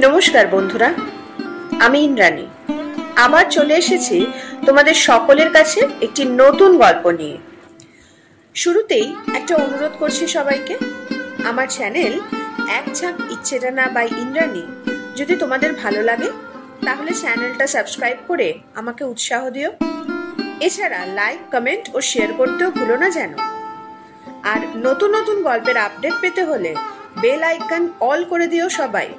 নমস্কার বন্ধুরা, আমি ইন্দ্রাণী আবার চলে এসেছি তোমাদের সকলের কাছে একটি নতুন গল্প নিয়ে। শুরুতেই একটা অনুরোধ করছি সবাইকে, আমার চ্যানেল এক ঝাঁক ইচ্ছেডানা বাই ইন্দ্রাণী যদি তোমাদের ভালো লাগে তাহলে চ্যানেলটা সাবস্ক্রাইব করে আমাকে উৎসাহ দিও। এছাড়া লাইক, কমেন্ট ও শেয়ার করতেও ভুলো না যেন। আর নতুন নতুন গল্পের আপডেট পেতে হলে বেল আইকন অল করে দিও সবাই।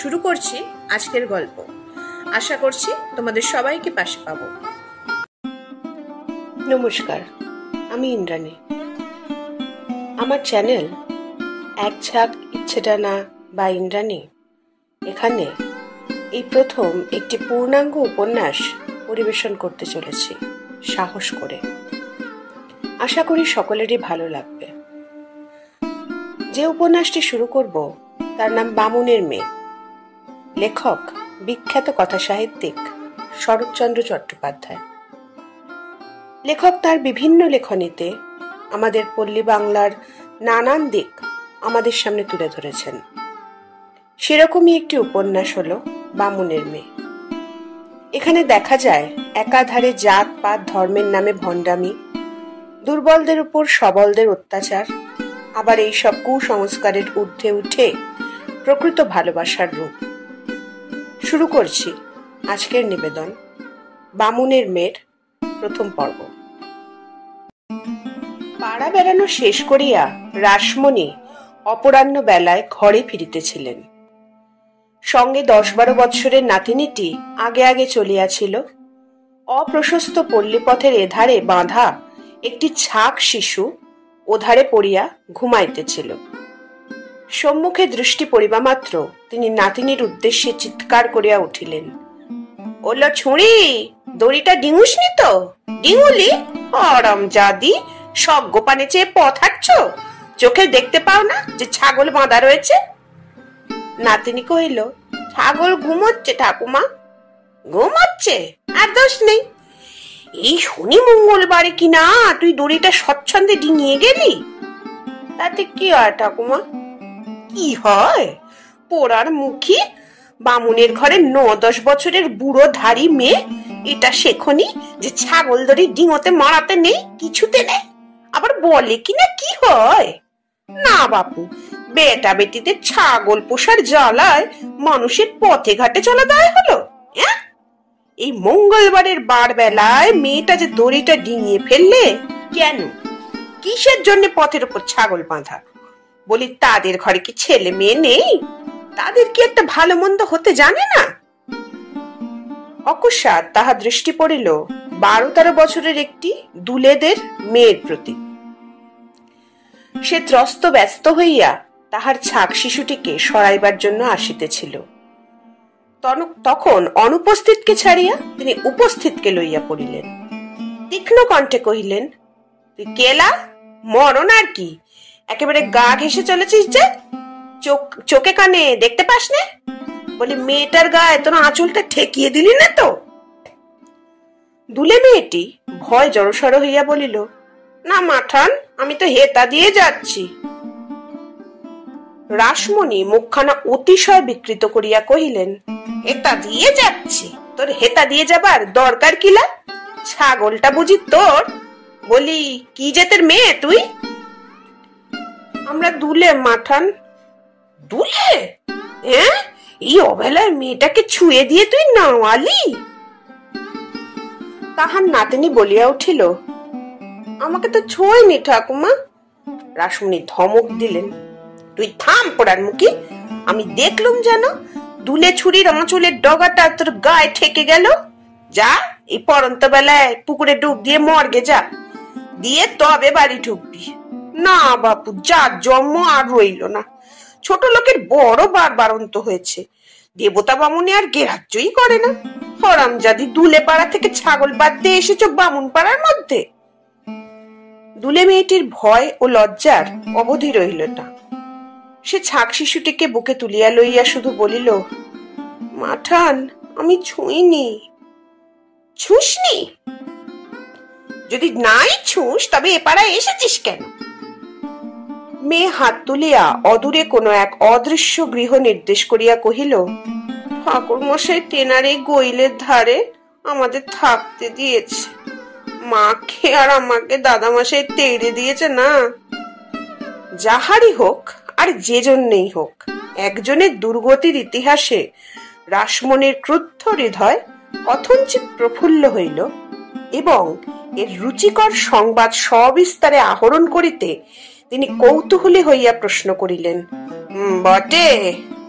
শুরু করছি আজকের গল্প। আশা করছি তোমাদের সবাইকে পাশে পাবো। নমস্কার, আমি ইন্দ্রাণী। আমার চ্যানেল এক ঝাঁক ইচ্ছেডানা বা ইন্দ্রাণী, এখানে এই প্রথম একটি পূর্ণাঙ্গ উপন্যাস পরিবেশন করতে চলেছি সাহস করে। আশা করি সকলেরই ভালো লাগবে। যে উপন্যাসটি শুরু করব তার নাম বামুনের মেয়ে। লেখক বিখ্যাত কথা সাহিত্যিক শরৎচন্দ্র চট্টোপাধ্যায়। লেখক তার বিভিন্ন লেখনীতে আমাদের পল্লী বাংলার নানান দিক আমাদের সামনে তুলে ধরেছেন। সেরকমই একটি উপন্যাস হলো বামুনের মেয়ে। এখানে দেখা যায় একাধারে জাত পাত ধর্মের নামে ভণ্ডামি, দুর্বলদের উপর সবলদের অত্যাচার, আবার এইসব কুসংস্কারের ঊর্ধ্বে উঠে প্রকৃত ভালোবাসার রূপ। শুরু করছি আজকের নিবেদন, বামুনের মেয়ের প্রথম পর্ব। পাড়া বেড়ানো শেষ করিয়া রাসমণি অপরাহ্ন বেলায় ঘরে ফিরিতেছিলেন। সঙ্গে 10-12 বৎসরের নাতিনীটি আগে আগে চলিয়াছিল। অপ্রশস্ত পল্লীপথের এধারে বাঁধা একটি ছাক শিশু ওধারে পড়িয়া ঘুমাইতেছিল। সম্মুখে দৃষ্টি পড়িবা মাত্র তিনি নাতিনীর উদ্দেশ্যে চিৎকার করিয়া উঠিলেন, ওলো ছুঁড়ি, দড়িটা ডিঙুসনি তো? ডিঙুলি হারামজাদি, সব গোপানে চেয়ে পথ হাঁটছ, চোখে দেখতে পাও না যে ছাগল বাঁধা রয়েছে? নাতিনী কহিল, ছাগল ঘুমোচ্ছে ঠাকুমা। ঘুমোচ্ছে? আর দোষ নেই। এই শনি মঙ্গলবারে কিনা তুই দড়িটা স্বচ্ছন্দে ডিঙিয়ে গেলি, তাতে কি হয় ঠাকুমা? কি হয়? পোড়ার মুখী বামুনের ঘরে 9-10 বছরের বুড়ো ধারি মেয়ে এটা শেখনি যে ছাগল দড়ি ডিঙোতে মারাতে নেই, কিছুতে নেই? আবার বলে কিনা কি হয়? না বাপু, বেটা বেটিতে ছাগল পোষার জ্বালায় মানুষের পথে ঘাটে চলা দায় হলো। এই মঙ্গলবারের বার বেলায় মেয়েটা যে দড়িটা ডিঙিয়ে ফেললে কেন? কিসের জন্য পথের উপর ছাগল বাঁধা? বলি, তাদের ঘরে কি ছেলে মেয়ে নেই? তাদের কি একটা ভালো মন্দ হতে জানে না? অকস্মাৎ তাহা দৃষ্টি পড়িল 12-13 বছরের একটি দুলেদের মেয়ের প্রতি। সে ত্রস্ত ব্যস্ত হইয়া তাহার ছাক শিশুটিকে সরাইবার জন্য আসিতেছিল। তখন অনুপস্থিতকে ছাড়িয়া তিনি উপস্থিতকে লইয়া পড়িলেন। তীক্ষ্ণ কণ্ঠে কহিলেন, তুই কেলা, মরণ আর কি? একেবারে গা ঘেঁষে চলেছিস যে, চোখে কানে দেখতে পাস না? বলি, মেয়েটার গায়ে তোর আঁচলটা ঠেকিয়ে দিলি না তো? দুলে মেয়েটি ভয় জড়সড় হইয়া বলিল, না মাঠান, আমি তো হেতা দিয়ে যাচ্ছি। রাসমণি মুখখানা অতিশয় বিকৃত করিয়া কহিলেন, হেতা দিয়ে যাচ্ছি? তোর হেতা দিয়ে যাবার দরকার কিলা? ছাগলটা বুঝি তোর? বলি, কি জাতের মেয়ে তুই? আমরা দুলে মাঠান। দুলে? এই অবেলায় মেয়েটাকে ছুঁয়ে দিয়ে তুই নাওয়ালি? তাহার নাতিনী বলিয়া উঠিল, আমাকে তো ছোঁয়নি ঠাকুমা। রাসমণি ধমক দিলেন, তুই থাম পোড়ার মুখী। আমি দেখলুম যেন দুলে ছুরির আঁচলের ডগাটা তোর গায়ে ঠেকে গেল। যা, এই পরন্ত বেলায় পুকুরে ডুব দিয়ে মর্গে যা, দিয়ে তবে বাড়ি ঢুকবি। না বাপু, যা জন্ম আর রইল না। ছোট লোকের বড় বারবারন্ত হয়েছে। দেবতা বামুনে আর গ্রাহ্যই করে না। হারামজাদি, দুলে পাড়া থেকে ছাগল বাঁধতে এসেছো বামুন পাড়ার মধ্যে? দুলে মেয়েটির ভয় ও লজ্জার অবধি রইল না। সে ছাক শিশুটিকে বুকে তুলিয়া লইয়া শুধু বলিল, মাঠান, আমি ছুঁইনি। ছুঁসনি? যদি নাই ছুঁস তবে এ পাড়ায় এসেছিস কেন? মেয়ে হাত তুলিয়া অদূরে কোনো এক অদৃশ্য গৃহ নির্দেশ করিয়া কহিল, ঠাকুর মশাই তেনার এই গইলের ধারে আমাদের থাকতে দিয়েছে। মাকে আর আমাকে দাদামশাই তেড়ে দিয়েছে না। যাহারই হোক আর যে জন্যেই হোক, একজনের দুর্গতির ইতিহাসে রাসমণির ক্রুদ্ধ হৃদয় কথঞ্চিত প্রফুল্ল হইল এবং এর রুচিকর সংবাদ সবিস্তারে আহরণ করিতে তিনি কৌতূহলী হইয়া প্রশ্ন করিলেন, বটে,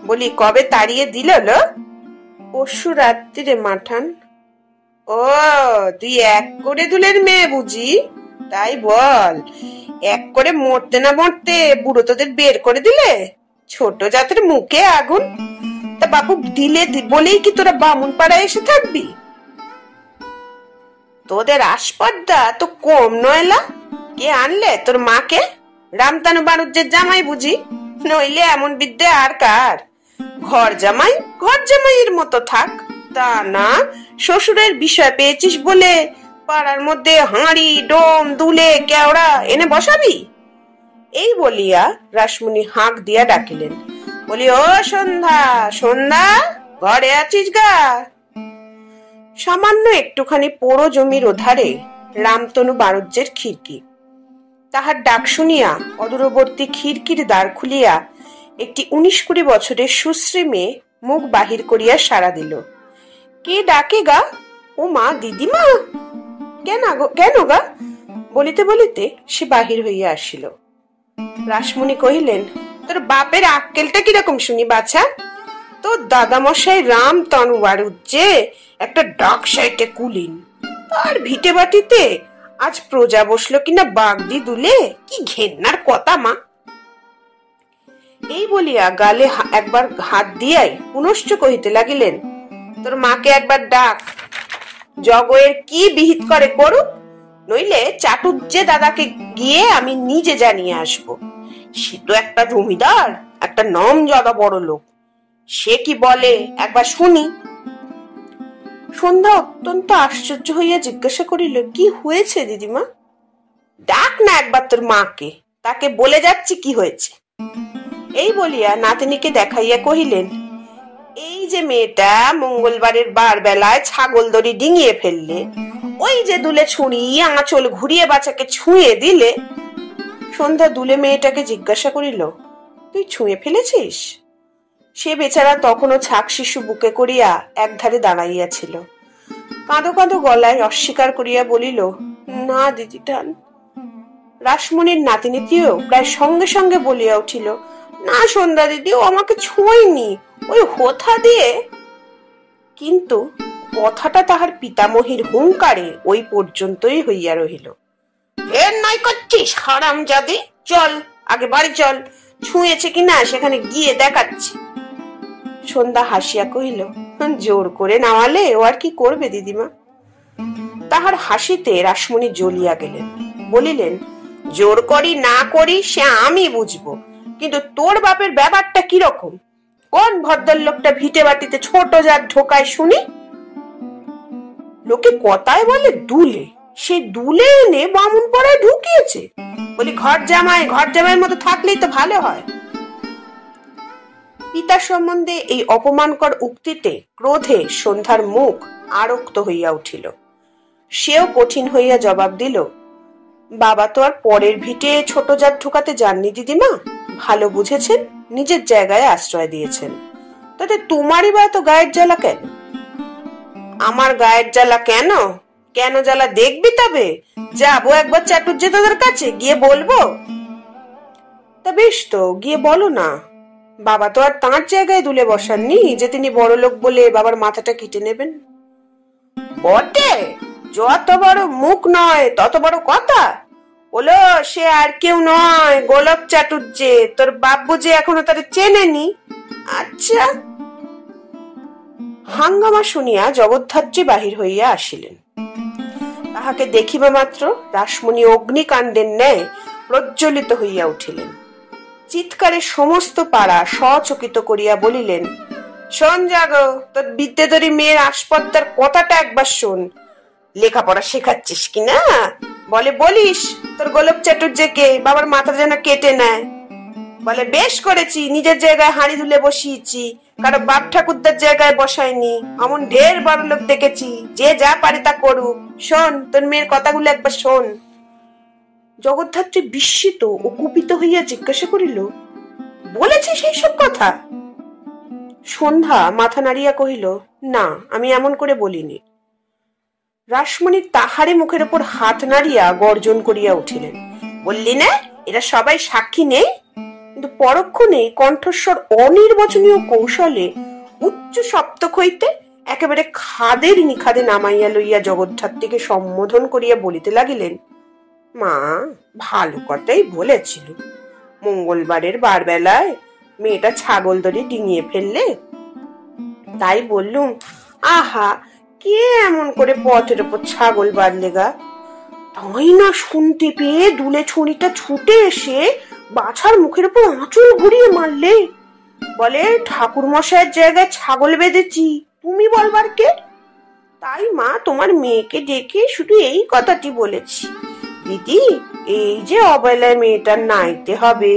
বলি কবে তাড়িয়ে দিল? পরশু রাত্রিরে মাঠান। ও, তুই এক করে দুলের মেয়ে বুঝি? তাই বল, এক করে মরতে না মরতে বুড়ো তোদের বের করে দিলে? ছোট জাতের মুখে আগুন। তা বাপু দিলে বলেই কি তোরা বামুন পাড়ায় এসে থাকবি? তোদের আসপর্দা তো কম নয়লা। কে আনলে তোর মাকে? রামতানু বানুজ্জের জামাই বুঝি? নইলে এমন বিদ্যে আর কার? ঘর জামাইয়ের মতো থাক, তা না শ্বশুরের বিষয় পেয়েছিস বলে পাড়ার মধ্যে হাঁড়ি ডোম দুলে কেওড়া এনে বসাবি? এই বলিয়া রাসমণি হাঁক দিয়া ডাকিলেন, বলি, ও সন্ধ্যা, সন্ধ্যা, ঘরে আছিস গা? সামান্য একটুখানি পোড়ো জমির ওধারে রামতনু বাণুজ্যের খিড়কি। তাহার ডাক শুনিয়া অদূরবর্তী খিড়কির দ্বার খুলিয়া একটি 19-20 বছরের সুশ্রী মেয়ে মুখ বাহির করিয়া সাড়া দিল। কে ডাকে গা? ও মা, দিদিমা। কেন গা? বলিতে বলিতে সে বাহির হইয়া আসিল। রাসমণি কহিলেন, তোর বাপের আক্কেলটা কিরকম শুনি বাছা? তোর দাদামশাই রামতনু বাণুজ্যে একটা ডাক সাইটে কুলিন, তার ভিটে বাটিতে আজ প্রজা বসলো কিনা বাগদি দুলে। কি ঘেন্নার কথা মা! এই বলিয়া গালে একবার হাত দিয়াই পুনশ্চ কহিতে লাগিলেন, তোর মাকে একবার ডাক, জগয়ের কি বিহিত করে করুক, নইলে চাটুজ্জে দাদাকে গিয়ে আমি নিজে জানিয়ে আসবো। সে তো একটা জমিদার, একটা নামজাদা বড় লোক। সে কি বলে একবার শুনি। সন্ধ্যা অত্যন্ত আশ্চর্য হইয়া জিজ্ঞাসা করিল, কি হয়েছে দিদিমা? ডাক না একবার তোর মাকে, তাকে বলে যাচ্ছি কি হয়েছে। এই বলিয়া নাতনিকে দেখাইয়া কহিলেন, এই যে মেয়েটা মঙ্গলবারের বার বেলায় ছাগল দড়ি ডিঙিয়ে ফেললে, ওই যে দুলে ছুঁড়ি আঁচল ঘুরিয়ে বাচ্চাকে ছুঁয়ে দিলে। সন্ধ্যা দুলে মেয়েটাকে জিজ্ঞাসা করিল, তুই ছুঁয়ে ফেলেছিস? সে বেচারা তখনও ছাক শিশু বুকে করিয়া একধারে দাঁড়াইয়াছিল। কাঁদো কাঁদো গলায় অস্বীকার করিয়া বলিল, না দিদি টান। রাসমণির নাতিনীতিও প্রায় সঙ্গে সঙ্গে বলিয়া উঠিল, না সন্ধ্যা দিদি, ও আমাকে ছোঁয়নি, ওই হোথা দিয়ে। কিন্তু কথাটা তাহার পিতামহীর হুঙ্কারে ওই পর্যন্তই হইয়া রহিল। এর নয় করছিস হারামজাদি, চল আগে বাড়ি চল, ছুঁয়েছে কিনা সেখানে গিয়ে দেখাচ্ছি। সন্ধ্যা হাসিয়া কহিল, জোর করে নামালে ও আর কি করবে দিদিমা? তাহার হাসিতে রাসমণি জ্বলিয়া গেলেন, বলিলেন, জোর করি না করি সে আমি বুঝবো, কিন্তু তোর বাপের ব্যাপারটা কিরকম? কোন ভদ্রলোকটা ভিটে বাটিতে ছোট জাত ঢোকায় শুনি? লোকে কথায় বলে দুলে, সে দুলে এনে বামুন পাড়ায় ঢুকিয়েছে। বলি, ঘর জামাইয়ের মতো থাকলেই তো ভালো হয়। পিতার সম্বন্ধে এই অপমানকর উক্তিতে ক্রোধে সন্ধ্যার মুখ আরক্ত হইয়া উঠিল। সেও কঠিন হইয়া জবাব দিল, বাবা তো আর পরের ভিটে ছোট জাত ঢোকাতে যাননি দিদিমা, ভালো বুঝেছেন, নিজের জায়গায় আশ্রয় দিয়েছেন। তাতে তোমারই বা এত গায়ের জ্বালা কেন? আমার গায়ের জ্বালা কেন? কেন জ্বালা দেখবি? তবে যাবো একবার চাটুজ্জে দাদার কাছে, গিয়ে বলবো। তা বেশ তো, গিয়ে বলো না। বাবা তো আর তাঁর জায়গায় দুলে বসাননি যে তিনি বড় লোক বলে বাবার মাথাটা কেটে নেবেন। বটে, যত বড় মুখ নয় তত বড় কথা। বলো, সে আর কেউ নয়, গোলক চাটুজ্জে। তোর বাবু যে এখনো তার চেনেনি। আচ্ছা। হাঙ্গামা শুনিয়া জগদ্ধাত্রী বাহির হইয়া আসিলেন। তাহাকে দেখিবা মাত্র রাসমণি অগ্নিকাণ্ডের ন্যায় প্রজ্বলিত হইয়া উঠিলেন। চিৎকারে সমস্ত পাড়া সচকিত করিয়া বলিলেন, শোন জাগো, তোর বিদ্যেধরী মেয়ের আসপদ্দার কথাটা একবার শোন। লেখাপড়া শেখাচ্ছিস কিনা বলে বলিস তোর গোলক চাটুর্যকে বাবার মাথা যেন কেটে নেয়। বলে বেশ করেছি, নিজের জায়গায় হাঁড়ি ধুলে বসিয়েছি, কারো বাপ ঠাকুরদার জায়গায় বসায়নি। এমন ঢের বড় লোক দেখেছি, যে যা পারে তা করুক। শোন, তোর মেয়ের কথাগুলো একবার শোন। জগদ্ধাত্রী বিস্মিত ও কুপিত হইয়া জিজ্ঞাসা করিল, বলেছি সেই সব কথা? সন্ধ্যা মাথা নাড়িয়া কহিল, না, আমি এমন করে বলিনি। রাসমণি তাহারে মুখের উপর হাত নাড়িয়া গর্জন করিয়া উঠিলেন, বললি না এরা সবাই সাক্ষী নেই? কিন্তু পরক্ষণে কণ্ঠস্বর অনির্বচনীয় কৌশলে উচ্চ সপ্তক হইতে একেবারে খাদের নিখাদে নামাইয়া লইয়া জগদ্ধাত্রীকে সম্বোধন করিয়া বলিতে লাগিলেন, মা ভালো কথাই বলেছিল। মঙ্গলবারের বারবেলায় মেয়েটা ছাগল দড়ি ডিঙিয়ে ফেললে, তাই বললুম, আহা কে এমন করে পথের ওপর ছাগল বাঁধলে গা? তাই না শুনতে পেয়ে দুলে ছুরিটা ছুটে এসে বাছার মুখের উপর আঁচল ঘুরিয়ে মারলে। বলে ঠাকুর মশাইয়ের জায়গায় ছাগল বেঁধেছি, তুমি বলবার কে? তাই মা তোমার মেয়েকে ডেকে শুধু এই কথাটি বলেছি, দিদি এই যে অবেলায় মেয়েটার নাইতে হবে,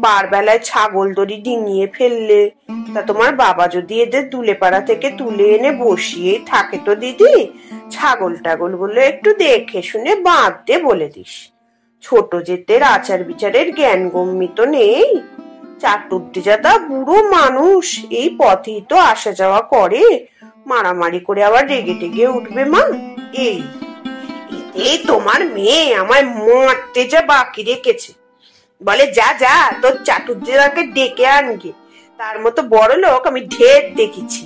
বারবেলায় ছাগল দড়ি ডিঙিয়ে ফেললে, তা তোমার বাবা যদি এদের দুলেপাড়া থেকে তুলে এনে বসিয়ে থাকে তো দিদি, ছাগল টাগল গুলো একটু দেখে শুনে বাঁধতে বলে দিস। ছোট জেতের আচার বিচারের জ্ঞান গম্যি তো নেই। চাটুর্দিজাদা বুড়ো মানুষ, এই পথেই তো আসা যাওয়া করে, মারামারি করে আবার রেগে টেগে উঠবে মা। এই তোমার মেয়ে আমায় মারতে যা বাকি রেখেছে। বলে যা যা তোর চাটুর্দিদাকে ডেকে আনগে, তার মতো বড় লোক আমি ঢের দেখেছি।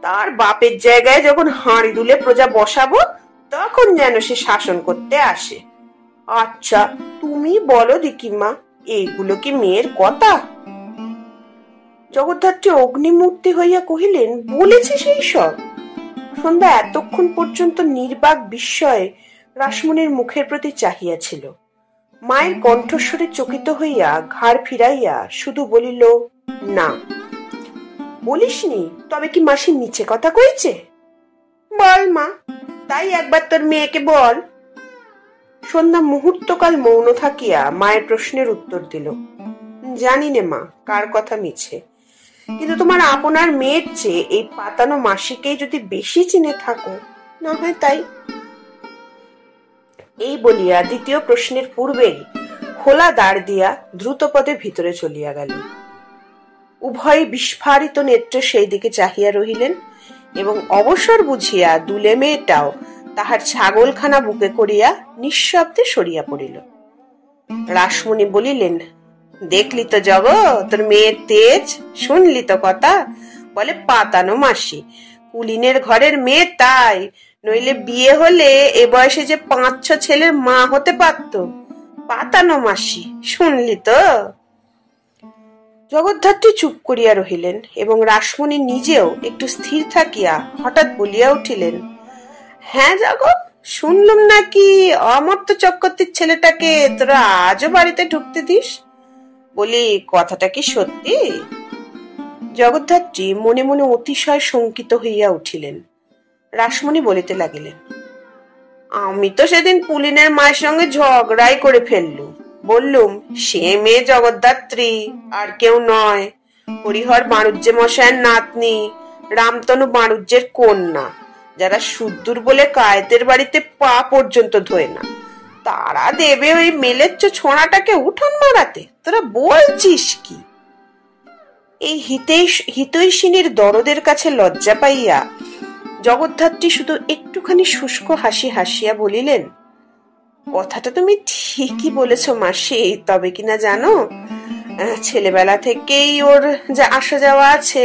তার বাপের জায়গায় যখন হাঁড়ি দুলে প্রজা বসাবো, তখন যেন সে শাসন করতে আসে। আচ্ছা তুমি বলো দিকিমা, এইগুলো কি মেয়ের কথা? জগদ্ধাত্রী অগ্নিমূর্তি হইয়া কহিলেন, বলেছে সেই সব। সন্ধ্যা এতক্ষণ পর্যন্ত নির্বাক বিস্ময়ে রাসমণির মুখের প্রতি চাহিয়াছিল। মায়ের কণ্ঠস্বরে চকিত হইয়া ঘাড় ফিরাইয়া শুধু বলিল, না। বলিসনি? তবে কি মাসি নিচে কথা কইছে? বল মা, তাই একবার তোর মেয়েকে বল। সন্ধ্যা মুহূর্তকাল মৌন থাকিয়া মায়ের প্রশ্নের উত্তর দিল, জানি নে মা কার কথা মিছে, কিন্তু তোমার আপনার মেয়ের চেয়ে এই পাতানো মাসিকেই যদি বেশি চিনে থাকো, না হয় তাই। এই বলিয়া দ্বিতীয় প্রশ্নের পূর্বেই খোলা দ্বার দিয়া দ্রুত পদে ভিতরে চলিয়া গেল। উভয় বিস্ফারিত নেত্রে সেই দিকে চাহিয়া রহিলেন এবং অবসর বুঝিয়া দুলে মেয়েটাও তাহার ছাগলখানা বুকে করিয়া নিঃশব্দে সরিয়া পড়িল। রাসমণি বলিলেন, দেখলি তো জগ তোর মেয়ের তেজ, শুনলি তো কথা? বলে পাতানো মাসি, কুলিনের ঘরের মেয়ে তাই, নইলে বিয়ে হলে এ বয়সে যে 5-6 ছেলের মা হতে পারত। পাতানো মাসি, শুনলি তো? জগদ্ধাত্রী চুপ করিয়া রহিলেন এবং রাসমণি নিজেও একটু স্থির থাকিয়া হঠাৎ বলিয়া উঠিলেন, হ্যাঁ জগৎ, শুনলুম নাকি অমর্ত্য চক্রবর্তীর ছেলেটাকে তোরা আজও বাড়িতে ঢুকতে দিস। বলি কথাটা কি সত্যি? জগদ্ধাত্রী মনে মনে অতিশয় শঙ্কিত হইয়া উঠিলেন। রাসমণি বলিতে লাগিলেন, আমি তো সেদিন পুলিনের মায়ের সঙ্গে ঝগড়াই করে ফেললুম। বললুম সে মেয়ে জগদ্ধাত্রী, আর কেউ নয়, হরিহর বাণুজ্য মশায়ের নাতনি, রামতনু বাণুজ্যের কন্যা, যারা সুদ্দূর বলে কায়েতের বাড়িতে পা পর্যন্ত ধোয় না, তারা দেবে ওই মেলেচ্ছ ছোঁড়াটাকে উঠোন মারাতে? তোরা বলছিস কি? এই হিতৈষিনীর দরদের কাছে লজ্জা পাইয়া জগদ্ধাত্রী শুধু একটুখানি শুষ্ক হাসি হাসিয়া বলিলেন, কথাটা তুমি ঠিকই বলেছ মাসি, তবে কিনা জানো, ছেলেবেলা থেকেই ওর যা আসা যাওয়া আছে,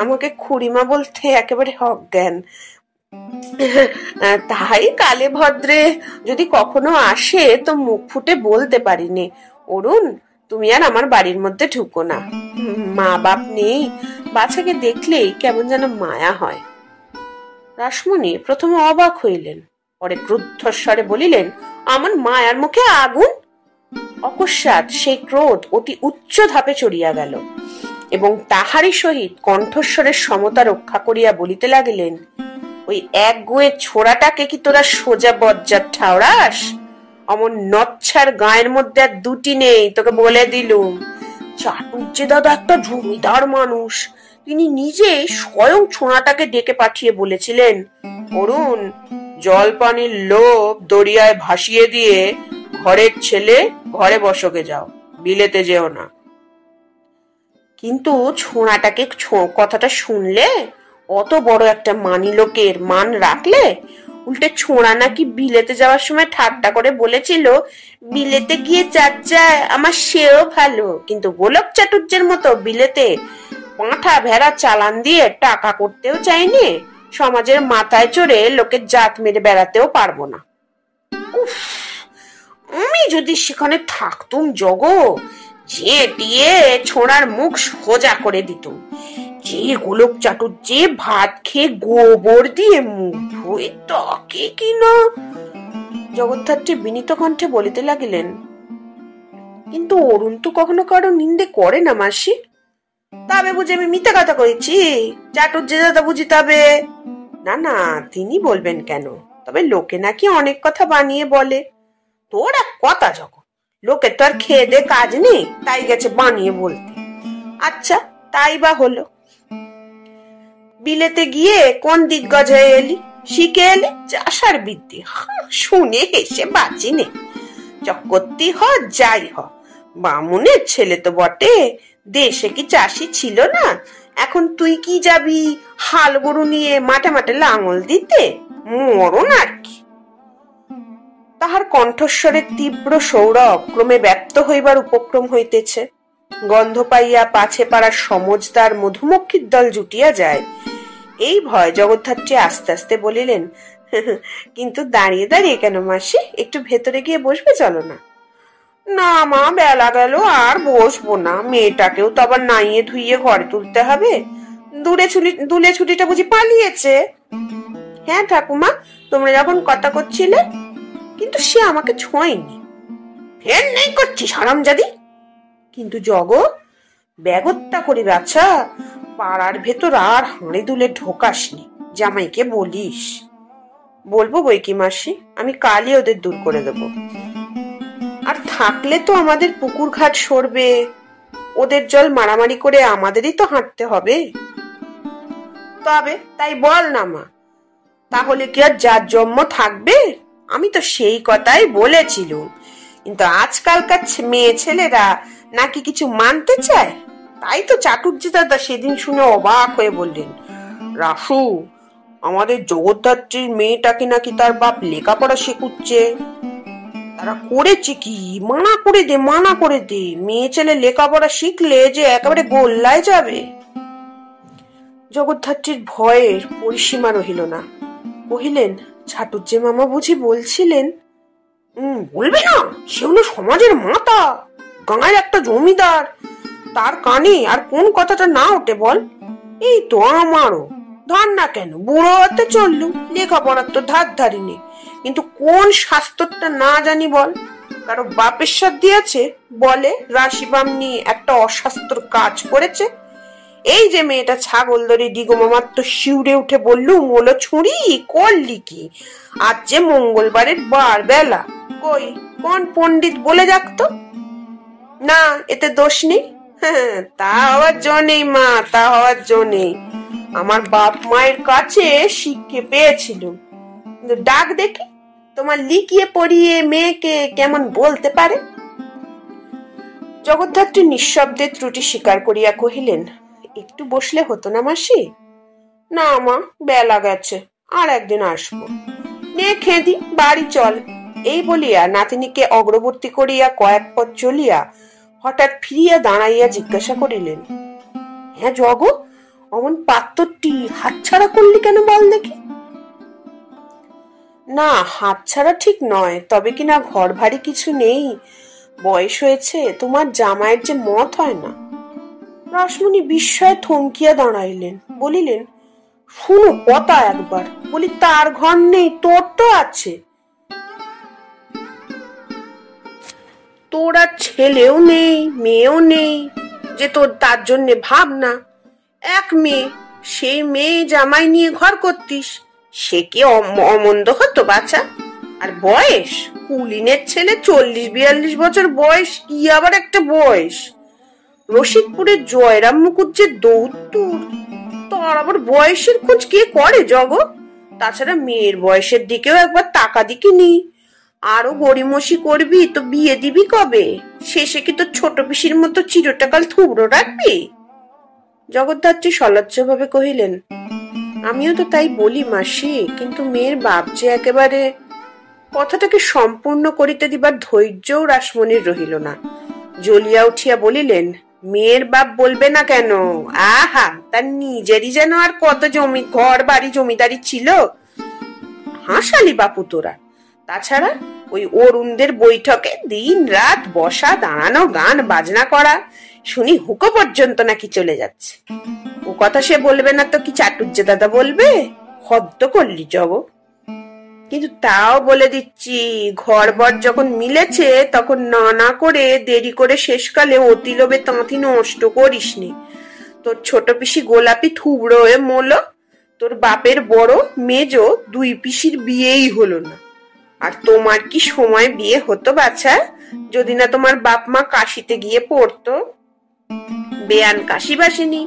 আমাকে খুড়িমা বলতে একেবারে অজ্ঞান। তাই কালে ভদ্রে যদি কখনো আসে তো মুখ ফুটে বলতে পারিনি, অরুণ তুমি আর আমার বাড়ির মধ্যে ঢুকো না, মা বাপ নেই, বাচ্চাকে দেখলেই কেমন যেন মায়া হয়। রাসমণি প্রথমে অবাক হইলেন, পরে ক্রুদ্ধস্বরে বলিলেন, আমার মায়ার মুখে আগুন। অকস্মাৎ সেই ক্রোধ অতি উচ্চ ধাপে চড়িয়া গেল এবং তাহারই সহিত কণ্ঠস্বরের সমতা রক্ষা করিয়া বলিতে লাগিলেন, ওই এক গুঁয়ের ছোড়াটাকে কি তোরা সোজা বজ্জাত ঠাওরাস? অমন নচ্ছার গায়ের মধ্যে আর দুটি নেই, তোকে বলে দিলুম। চাটুজ্জে দাদা একটা জমিদার মানুষ। তিনি নিজে স্বয়ং ছোঁড়াটাকে ডেকে পাঠিয়ে বলেছিলেন, অরুণ, জল পানির লোভ দরিয়ায় ভাসিয়ে দিয়ে ঘরের ছেলে ঘরে বসকে যাও, বিলেতে যেও না। কিন্তু ছোঁড়াটাকে কথাটা শুনলে, অত বড় একটা মানি লোকের মান রাখলে, উল্টে ছোঁড়া নাকি বিলেতে যাওয়ার সময় ঠাট্টা করে বলেছিল, বিলেতে গিয়ে যার যায় আমার সেও ভালো, কিন্তু গোলক চাটুর্যের মতো বিলেতে পাঁঠা ভেড়া চালান দিয়ে টাকা করতেও চাইনি, সমাজের মাথায় চড়ে লোকের জাত মেরে বেড়াতেও পারবো না। উফ, আমি যদি সেখানে থাকতুম জগো, যে দিয়ে ছোড়ার মুখ সোজা করে দিতুম। যে গোলক চাটুর্যে ভাত খেয়ে গোবর দিয়ে মুখ ধুয়ে তাকে কিনা। জগদ্ধাত্রী বিনীত কণ্ঠে বলিতে লাগিলেন, কিন্তু অরুণ তো কখনো কারো নিন্দে করে না মাসি। তবে বুঝি আমি মিথ্যা কথা কইছি? চাটুর্যে দাদা বুঝি তবে? না না, তিনি বলবেন কেন? তবে লোকে নাকি অনেক কথা বানিয়ে বলে। তোর এক কথা জগ, লোকের তো আর খেয়ে দে কাজ নেই, তাই গেছে বানিয়ে বলতে। আচ্ছা, তাই বা হলো। বিলেতে গিয়ে কোন দিগ্গজ হয়ে এলি? শিখে এলে চাষার বিদ্যে। শুনে হেসে বাঁচি নে। চক্রবর্তী হ যাই হ, বামুনের ছেলে তো বটে, দেশে কি চাষি ছিল না? এখন তুই কি যাবি হাল গরু নিয়ে মাঠে মাঠে লাঙল দিতে? মরণ আর কি। তাহার কণ্ঠস্বরের তীব্র সৌরভ ক্রমে ব্যপ্ত হইবার উপক্রম হইতেছে। গন্ধ পাইয়া পাছে পাড়ার সমজদার মধুমক্ষীর দল জুটিয়া যায়, এই ভয় জগদ্ধাত্রী আস্তে আস্তে বলিলেন, কিন্তু দাঁড়িয়ে দাঁড়িয়ে কেন মাসি, একটু ভেতরে গিয়ে বসবে, চলো না। না মা, বেলা গেল, আর বসবো না। মেয়েটাকেও তো আবার নাইয়ে ধুইয়ে ঘরে তুলতে হবে। দুলে ছুটিটা বুঝি পালিয়েছে? হ্যাঁ ঠাকুমা, তোমরা যখন কথা করছিলে, কিন্তু সে আমাকে ছোঁয়নি। ফের নেই করছিস হারামজাদি। কিন্তু জগ, ব্যাগত্তা করি বাচ্চা, পাড়ার ভেতর আর হাঁড়ি দুলে ঢোকাসনি, জামাইকে বলিস। বলবো বই কি মাসি, আমি কালই ওদের দূর করে দেব। আর থাকলে তো আমাদের পুকুর ঘাট সরবে, ওদের জল মারামারি করে আমাদেরই তো হাঁটতে হবে। তবে তাই বল না মা, তাহলে কি আর যার জন্ম থাকবে? আমি তো সেই কথাই বলেছিলুম, কিন্তু আজকালকার মেয়ে ছেলেরা নাকি কিছু মানতে চায়। তাই তো চাটুর্যে দাদা সেদিন শুনে অবাক হয়ে বললেন, রাসু, আমাদের জগদ্ধাত্রীর মেয়েটাকে নাকি তার বাপ লেখাপড়া শেখাচ্ছে। তারা করেছে কি, মানা করে দে, মেয়ে ছেলে লেখাপড়া শিখলে যে একেবারে গোল্লায় যাবে। জগদ্ধাত্রীর ভয়ের পরিসীমা রহিল না, কহিলেন, চাটুর্যে মামা বুঝি বলছিলেন? বলবে না, সে হলো সমাজের মাতা, গাঁয়ের একটা জমিদার। তার কানে আর কোন কথাটা না ওঠে বল? এই তো আমারও ধার না কেন, বুড়ো হতে চললু, লেখাপড়ার তো ধার ধারিনি, কিন্তু কোন শাস্ত্রটা না জানি বল। কারো বাপের সাথ দিয়েছে বলে রাশি বামনি একটা অশাস্ত্র কাজ করেছে। এই যে মেয়েটা ছাগল ধরে ডিগো মাত্র শিউরে উঠে বললুম, ওলো ছুঁড়ি করলি কি? আজ যে মঙ্গলবারের বার বেলা, কই কোন পণ্ডিত বলে যাকতো? না, এতে দোষ নেই। তা হওয়ার জো নেই মা, তা হওয়ার জো নেই। আমার বাপ মায়ের কাছে শিক্ষে পেয়েছিলুম। ডাক দেখি তোমার লিখিয়ে পড়িয়ে মেয়েকে কেমন বলতে পারে। জগদ্ধাত্রী নিঃশব্দে ত্রুটি স্বীকার করিয়া কহিলেন, একটু বসলে হতো না মাসি? না মা, বেলা গেছে, আর একদিন আসবো। নে খেদি, বাড়ি চল। এই বলিয়া নাতিনীকে অগ্রবর্তী করিয়া কয়েক পথ চলিয়া হঠাৎ ফিরিয়া দাঁড়াইয়া জিজ্ঞাসা করিলেন, হ্যাঁ জগ, অমন পাত্রটি হাতছাড়া করলি কেন বল দেখি? না, হাতছাড়া ঠিক নয়, তবে কিনা ঘর ভারী কিছু নেই, বয়স হয়েছে, তোমার জামাইয়ের যে মত হয় না। রাসমণি বিস্ময়ে থমকিয়া দাঁড়াইলেন, বলিলেন, শুনো কথা একবার। বলি, তার ঘর নেই, তোর তো আছে। তোর আর ছেলেও নেই, মেয়েও নেই যে তোর তার জন্য ভাব না। এক মেয়ে, সেই মেয়ে জামাই নিয়ে ঘর করতিস, সে কি অমন্দ হতো বাছা? আর বয়স, কুলিনের ছেলে 40-42 বছর বয়স, কি আবার একটা বয়স? রসিকপুরের জয়রাম মুকুজ্জের দৌত্তর, তার আবার বয়সের খোঁজ কে করে জগৎ? তাছাড়া মেয়ের বয়সের দিকেও একবার তাকা দিকিনি। আরো গড়িমসি করবি তো বিয়ে দিবি কবে? শেষে কি তোর ছোট পিসির মতো চিরটাকাল থুবড়ো রাখবি? জগদ্ধাত্রী সলজ্জ ভাবে কহিলেন, আমিও তো তাই বলি মাসি, কিন্তু মেয়ের বাপ যে একেবারে। কথাটাকে সম্পূর্ণ করিতে দিবার ধৈর্যও রাসমণির রহিল না। জ্বলিয়া উঠিয়া বলিলেন, মেয়ের বাপ বলবে না কেন? আহা, তার নিজেরই যেন আর কত জমি ঘর বাড়ি জমিদারি ছিল। হাসালি বাপু তোরা। তাছাড়া ওই অরুণদের বৈঠকে দিন রাত বসা, দাঁড়ানো, গান বাজনা করা, শুনি হুকো পর্যন্ত নাকি চলে যাচ্ছে। ও কথা সে বলবে না তো কি চাটুর্য দাদা বলবে? হদ্দ করলি জগ। কিন্তু তাও বলে দিচ্ছি, ঘর বর যখন মিলেছে তখন না করে দেরি করে শেষকালে অতি লোভে তাঁতি নষ্ট করিস নি। তোর ছোট পিসি গোলাপি থুবড়ো হয়ে মলো, তোর বাপের বড় মেজ দুই পিসির বিয়েই হলো না। আর তোমার কি সময় বিয়ে হতো বাছা, যদি না তোমার বাপ মা কাশিতে গিয়ে পড়তো? বেয়ান কাশি বাসেনি,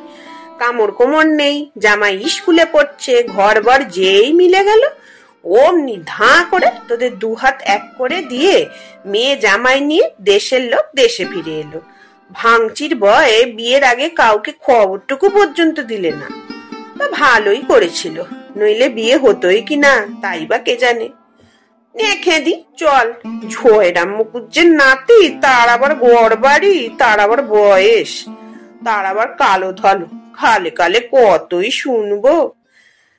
কামড় কোমর নেই, জামাই স্কুলে পড়ছে, ঘর বর যেই মিলে গেল অমনি ধাঁ করে তোদের দুহাত এক করে দিয়ে মেয়ে জামাই নিয়ে দেশের লোক দেশে ফিরে এলো। ভাঙচির বয়ে বিয়ের আগে কাউকে খবরটুকু পর্যন্ত দিলে না। তা ভালোই করেছিল, নইলে বিয়ে হতোই কিনা তাই বা কে জানে। খেদি চল, জয়রাম মুকুজ্জের নাতি, তার আবার ঘর বাড়ি, তার আবার বয়স, তার আবার কালো ধলো, খালে কালে কতই শুনবো।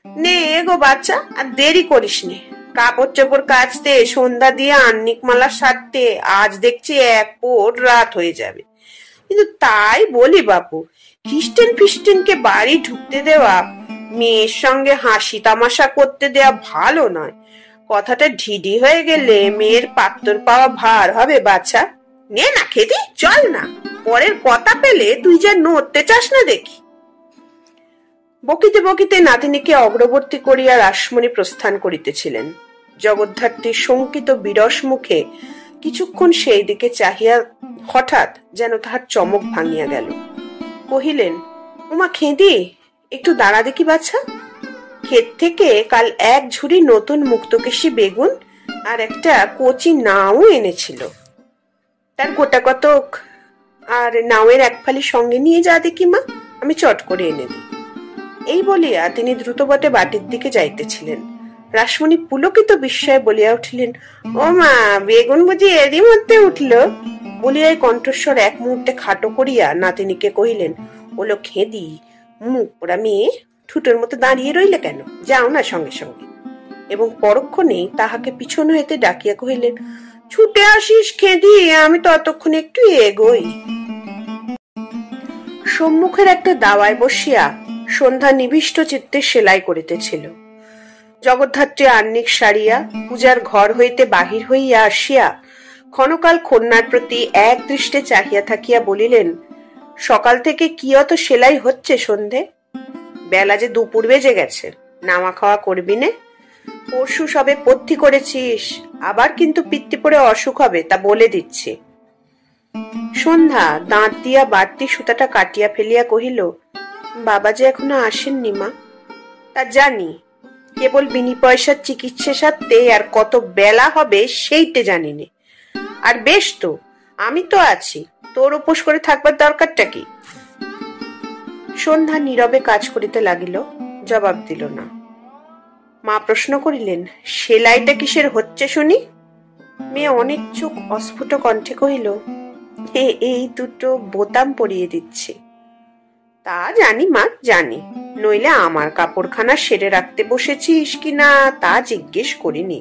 নে গো বাচ্চা, আর দেরি করিস নে। কাপড় চোপড় কাচতে, সন্ধ্যা দিয়ে আন্নিক মালা সারতে আজ দেখছি এক পোট রাত হয়ে যাবে। কিন্তু তাই বলি বাপু, খ্রিস্টান ফিস্টানকে বাড়ি ঢুকতে দেওয়া, মেয়ের সঙ্গে হাসি তামাশা করতে দেওয়া ভালো নয়। কথাটা ঢিডি হয়ে গেলে মেয়ের পাত্তর পাওয়া ভার হবে বাছা। নে না খেদি, চল না, পরের কথা পেলে তুই যা নড়তে চাস না দেখি। বকিতে বকিতে নাতিনীকে অগ্রবর্তী করিয়া রাসমণি প্রস্থান করিতেছিলেন। জগদ্ধাত্রী শঙ্কিত বিরস মুখে কিছুক্ষণ সেই দিকে চাহিয়া হঠাৎ যেন তাহার চমক ভাঙিয়া গেল। কহিলেন, উমা খেদি, একটু দাঁড়া দেখি বাছা। ক্ষেত থেকে কাল এক ঝুড়ি নতুন মুক্তকেশী বেগুন আর একটা কচি নাও এনেছিল। তার গোটা কতক আর নাওয়ের এক ফালি সঙ্গে নিয়ে যা দেখি মা, আমি চট করে এনে দিই। এই বলিয়া তিনি দ্রুতপদে বাটির দিকে যাইতেছিলেন। রাসমণি পুলকিত বিস্ময়ে বলিয়া উঠিলেন, ও মা, বেগুন বুঝি এরই মধ্যে উঠল? বলিয়া কণ্ঠস্বর এক মুহূর্তে খাটো করিয়া নাতিনীকে কহিলেন, ওলো খেদি, মুখ পোড়া মেয়ে, ঠুটোর মতো দাঁড়িয়ে রইলে কেন? যাও না সঙ্গে সঙ্গে। এবং পরক্ষণেই তাহাকে পিছন হইতে ডাকিয়া কহিলেন, ছুটে আসিস খেদি, আমি ততক্ষণ একটু এগোই। সম্মুখের একটা দাওয়ায় বসিয়া সন্ধ্যা নিবিষ্ট চিত্তে সেলাই করিতেছিল। জগদ্ধাত্রী আহ্নিক সারিয়া পূজার ঘর হইতে বাহির হইয়া আসিয়া ক্ষণকাল কন্যার প্রতি এক দৃষ্টে চাহিয়া থাকিয়া বলিলেন, সকাল থেকে কি অত সেলাই হচ্ছে সন্ধে? বেলা যে দুপুর বেজে গেছে, নামা খাওয়া করবি নে? পরশু সবে পথ্যি করেছিস, আবার কিন্তু পিত্তি পড়ে অসুখ হবে, তা বলে দিচ্ছি। সন্ধ্যা দাঁত দিয়া বাড়তি সুতাটা কাটিয়া ফেলিয়া কহিল, বাবা যে এখনো আসেননি মা। তা জানি, কেবল বিনি পয়সার চিকিৎসা সারতে আর কত বেলা হবে সেইটে জানি নে। আর বেশ তো, আমি তো আছি, তোর উপোস করে থাকবার দরকারটা কি? সন্ধ্যা নীরবে কাজ করিতে লাগিল, জবাব দিল না। মা প্রশ্ন করিলেন, সেলাইটা কিসের হচ্ছে শুনি? মেয়ে অনেক চোখ অস্ফুট কণ্ঠে কহিল, এই দুটো বোতাম পরিয়ে দিচ্ছি। তা জানি মা, জানি, নইলে আমার কাপড়খানা সেরে রাখতে বসেছিস কিনা তা জিজ্ঞেস করিনি।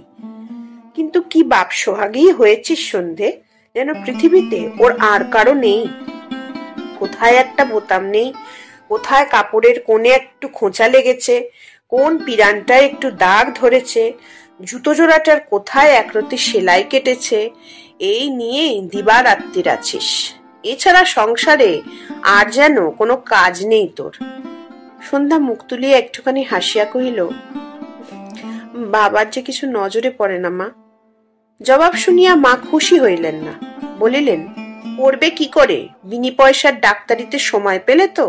কিন্তু কি বাপ সোহাগী হয়েছিস সন্ধে, যেন পৃথিবীতে ওর আর কারো নেই। কোথায় একটা বোতাম নেই, কোথায় কাপড়ের কোণে একটু খোঁচা লেগেছে, কোন পিরানটায় একটু দাগ ধরেছে, জুতো জোড়াটার কোথায় একরতি সেলাই কেটেছে, এই নিয়ে দিবারাত্রির আছিস। এছাড়া সংসারে আর যেন কোনো কাজ নেই তোর। সন্ধ্যা মুখ তুলিয়া একটুখানি হাসিয়া কহিল, বাবার যে কিছু নজরে পড়ে না মা। জবাব শুনিয়া মা খুশি হইলেন না, বলিলেন, পড়বে কি করে? বিনি পয়সার ডাক্তারিতে সময় পেলে তো?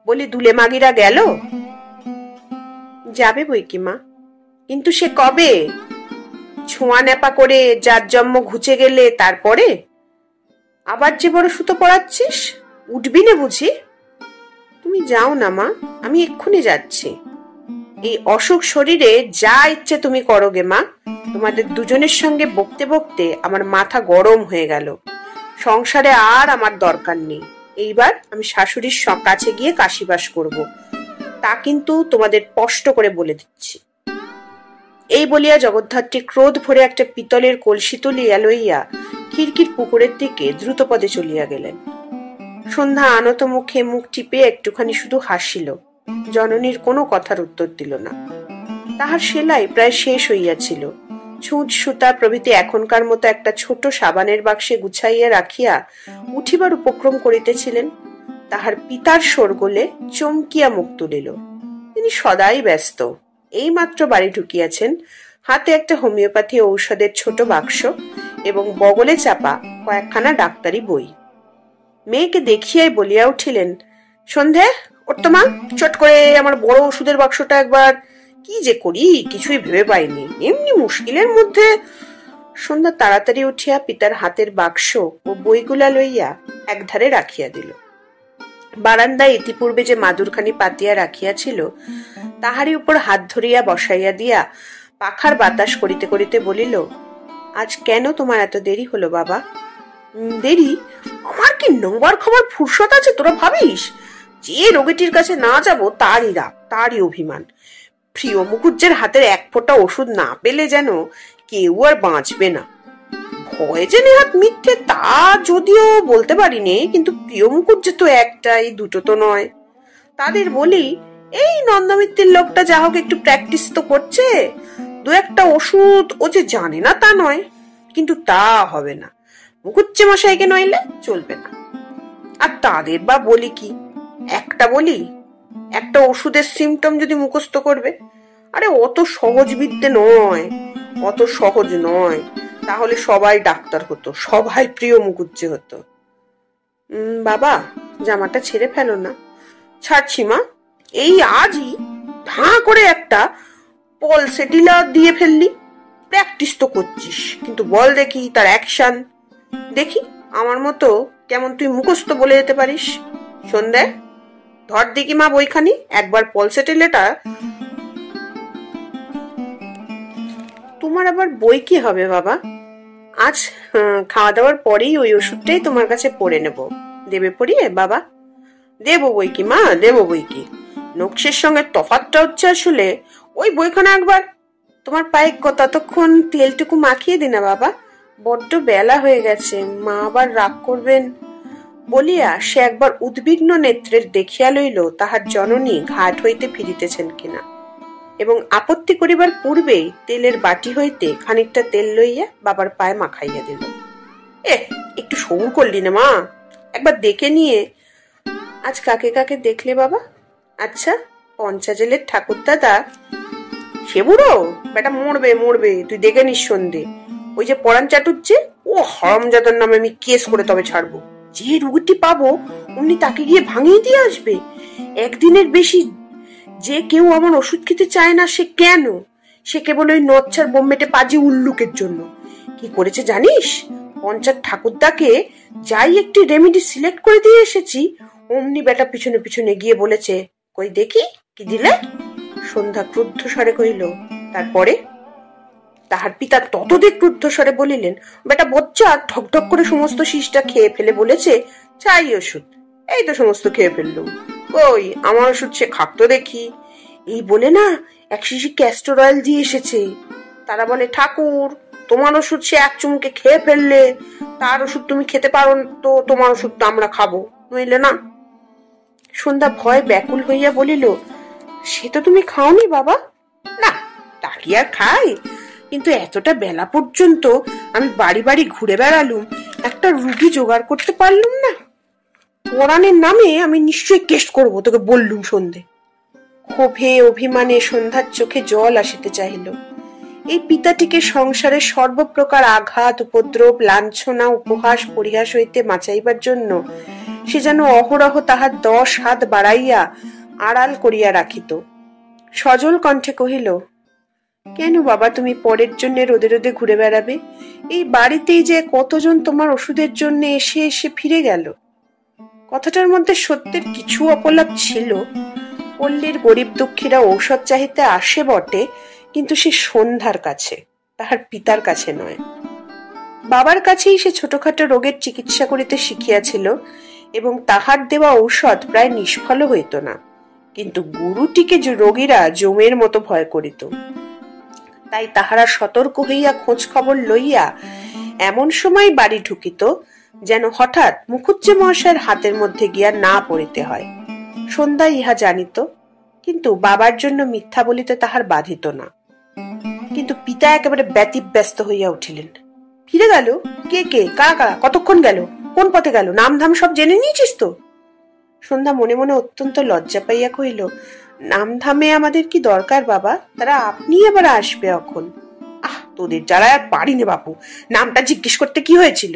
বলি দুলে মাগিরা গেল? যাবে বই কি মা, কিন্তু সে কবে? ছোঁয়া ন্যাপা করে যার জন্ম ঘুচে গেলে তারপরে? আবার যে বড় সুতো পড়াচ্ছিস, উঠবি না বুঝি? তুমি যাও না মা, আমি এক্ষুনি যাচ্ছি। এই অসুখ শরীরে যা ইচ্ছে তুমি করো গে মা। তোমাদের দুজনের সঙ্গে বকতে বকতে আমার মাথা গরম হয়ে গেল। সংসারে আর আমার দরকার নেই। এইবার আমি শাশুড়ির কাছে গিয়ে কাশিবাস করব, তা কিন্তু তোমাদের স্পষ্ট করে বলে দিচ্ছি। এই বলিয়া জগদ্ধাত্রী ক্রোধ ভরে একটা পিতলের কলসি তুলিয়া লইয়া খিড়কির পুকুরের দিকে দ্রুতপদে চলিয়া গেলেন। সন্ধ্যা আনত মুখে মুখ টিপে একটুখানি শুধু হাসিল, জননীর কোনো কথার উত্তর দিল না। তাহার সেলাই প্রায় শেষ হইয়াছিল। ছুঁচ সুতা প্রভৃতি এখনকার মতো একটা ছোট সাবানের বাক্সে গুছাইয়া রাখিয়া উঠিবার উপক্রম করিতেছিলেন। তাহার পিতার শোরগোলে চমকিয়া মুখ তুলিল। তিনি সদাই ব্যস্ত। এই মাত্র বাড়ি ঢুকিয়াছেন, হাতে একটা হোমিওপ্যাথি ঔষধের ছোট বাক্স এবং বগলে চাপা কয়েকখানা ডাক্তারি বই। মেয়েকে দেখিয়াই বলিয়া উঠিলেন, সন্ধে ওর তো মা, চট করে আমার বড় ওষুধের বাক্সটা একবার। কি যে করি কিছুই ভেবে পাইনি, এমনি মুশকিলের মধ্যে। সন্ধ্যা তাড়াতাড়ি উঠিয়া পিতার হাতের বাক্স ও বইগুলা লইয়া একধারে রাখিয়া দিল। বারান্দায় ইতিপূর্বে যে মাদুরখানি পাতিয়া রাখিয়াছিল তাহারই উপর হাত ধরিয়া বসাইয়া দিয়া পাখার বাতাস করিতে করিতে বলিল, আজ কেন তোমার এত দেরি হলো বাবা? দেরি? আমার কি নোংবার খবর ফুরসত আছে তোরা ভাবিস? যে রোগীটির কাছে না যাব তারই রাগ, তারই অভিমান। প্রিয় মুখুজ্জের হাতের এক ফোঁটা ওষুধ না পেলে যেন কেউ আর বাঁচবে না। ভয় যে নেহাত মিথ্যে তা যদিও বলতে পারিনি, কিন্তু প্রিয় মুখুজ্জে তো একটাই, দুটো তো নয়। তাদের বলি, এই নন্দমিত্তির লোকটা যা হোক একটু প্র্যাকটিস তো করছে, দু একটা ওষুধ ও যে জানে না তা নয়, কিন্তু তা হবে না। মুখুজ্জে মশাইকে নইলে চলবে না। আর তাদের বা বলি কি, একটা বলি, একটা ওষুধের সিমটম যদি মুখস্থ করবে, আরে অত সহজ বিদ্যে নয়, অত সহজ নয়। তাহলে সবাই ডাক্তার হতো, সবাই প্রিয় মুখুজ্জে হতো। বাবা, জামাটা ছেড়ে ফেলো না। ছাড়ছি মা, এই আজই ধাঁ করে একটা পলসেটিলা দিয়ে ফেললি। প্র্যাকটিস তো করছিস, কিন্তু বল দেখি তার অ্যাকশন দেখি আমার মতো কেমন তুই মুখস্থ বলে যেতে পারিস। সন্ধ্যে ধর দেখি মা বইখানি, একবার পলসেটিলাটা। তোমার আবার বই কি হবে বাবা? আজ খাওয়া দাওয়ার পরেই ওই ওষুধটাই তোমার কাছে পড়ে নেব। দেবে পড়িয়ে বাবা? দেবো বই কি মা, দেবো বই কি। নকশের সঙ্গে তফাৎটা হচ্ছে আসলে ওই বইখানা একবার। তোমার পায়ে ততক্ষণ তেলটুকু মাখিয়ে দিনা বাবা, বড্ড বেলা হয়ে গেছে, মা আবার রাগ করবেন। বলিয়া সে একবার উদ্বিগ্ন নেত্রে দেখিয়া লইল তাহার জননী ঘাট হইতে ফিরিতেছেন কিনা, এবং আপত্তি করিবার পূর্বেই তেলের বাটি হইতে খানিকটা তেল লইয়া বাবার পায়ে মাখাইয়া দিল। একটু সবুর করলি না মা, একবার দেখে নিয়ে। আজ কাকে কাকে দেখলে বাবা? আচ্ছা, পঞ্চাজেলের ঠাকুর দাদা। সে বুড়ো বেটা মরবে মরবে, তুই দেখে নিস সন্ধে। ওই যে পরাণ চাটুচ্ছে, ও হারামজাদার নামে আমি কেস করে তবে ছাড়বো। যে রুগীটি পাবো অমনি তাকে গিয়ে ভাঙিয়ে দিয়ে আসবে। একদিনের বেশি যে কেউ আমার ওষুধ খেতে চায় না, সে কেন? সে কেবল ওই নচ্ছার বোম্বেটে পাজি উল্লুকের জন্য। কি করেছে জানিস? পঞ্চায়েত ঠাকুরদাকে যাই একটি রেমেডি সিলেক্ট করে দিয়ে এসেছি, অমনি বেটা পিছনে পিছনে গিয়ে বলেছে, কই দেখি কি দিলে? সন্ধ্যা ক্রুদ্ধ স্বরে কহিল, তারপরে? তাহার পিতা ততোধিক ক্রুদ্ধ স্বরে বলিলেন, বেটা বজ্জাত ঢকঢক করে সমস্ত শীষটা খেয়ে ফেলে বলেছে, চাই ওষুধ। এই তো সমস্ত খেয়ে ফেললুম। কই আমার ওষুধ সে খাকতো দেখি। এই বলে না এক শিশি ক্যাস্টর অয়েল দিয়ে এসেছে। তারা বলে, ঠাকুর তোমার ওষুধ সে এক চুমুকে খেয়ে ফেললে, তার ওষুধ তুমি খেতে পারো তো তোমার ওষুধ তো আমরা খাবো, নইলে না। সন্ধ্যা ভয় ব্যাকুল হইয়া বলিল, সে তো তুমি খাওনি বাবা? না, তা কি আর খাই, কিন্তু এতটা বেলা পর্যন্ত আমি বাড়ি বাড়ি ঘুরে বেড়ালুম, একটা রুগী জোগাড় করতে পারলুম না। পরাণের নামে আমি নিশ্চয়ই কেস করবো, তোকে বললুম সন্ধে। ক্ষোভে অভিমানে সন্ধ্যার চোখে জল আসিতে চাহিল। এই পিতাটিকে সংসারের সর্বপ্রকার আঘাত, উপদ্রব, লাঞ্ছনা, উপহাস, পরিহাস হইতে বাঁচাইবার জন্য সে যেন অহরহ তাহার 10 হাত বাড়াইয়া আড়াল করিয়া রাখিত। সজল কণ্ঠে কহিল, কেন বাবা তুমি পরের জন্য রোদে রোদে ঘুরে বেড়াবে? এই বাড়িতেই যে কতজন তোমার ওষুধের জন্য এসে এসে ফিরে গেল। কথাটার মধ্যে সত্যের কিছু অপলাপ ছিল। পল্লীর গরিব দুঃখীরা ঔষধ চাহিতে আসে বটে, কিন্তু সে সন্ধ্যার কাছে, তাহার পিতার কাছে নয়। বাবার কাছেই সে ছোটখাটো রোগের চিকিৎসা করিতে শিখিয়াছিল এবং তাহার দেওয়া ঔষধ প্রায় নিষ্ফল হইত না, কিন্তু গুরুটিকে রোগীরা জমের মতো ভয় করিত। তাই তাহারা সতর্ক হইয়া খোঁজ খবর লইয়া এমন সময় বাড়ি ঢুকিত যেন হঠাৎ মুখুজ্জে মহাশয়ের হাতের মধ্যে গিয়া না পড়িতে হয়। সন্ধ্যা ইহা জানিত, কিন্তু বাবার জন্য মিথ্যা বলিতে তাহার বাধিত না। কিন্তু পিতা একেবারে ব্যতিব্যস্ত হইয়া উঠিলেন। ফিরে গেল? কে কে, কারা কারা, কতক্ষণ গেল, কোন পথে গেল, নাম ধাম সব জেনে নিয়েছিস তো? সন্ধ্যা মনে মনে অত্যন্ত লজ্জা পাইয়া কহিল, নাম ধামে আমাদের কি দরকার বাবা, তারা আপনি আবার আসবে এখন। তোদের যারা আর পারি নে বাপু, নামটা জিজ্ঞেস করতে কি হয়েছিল?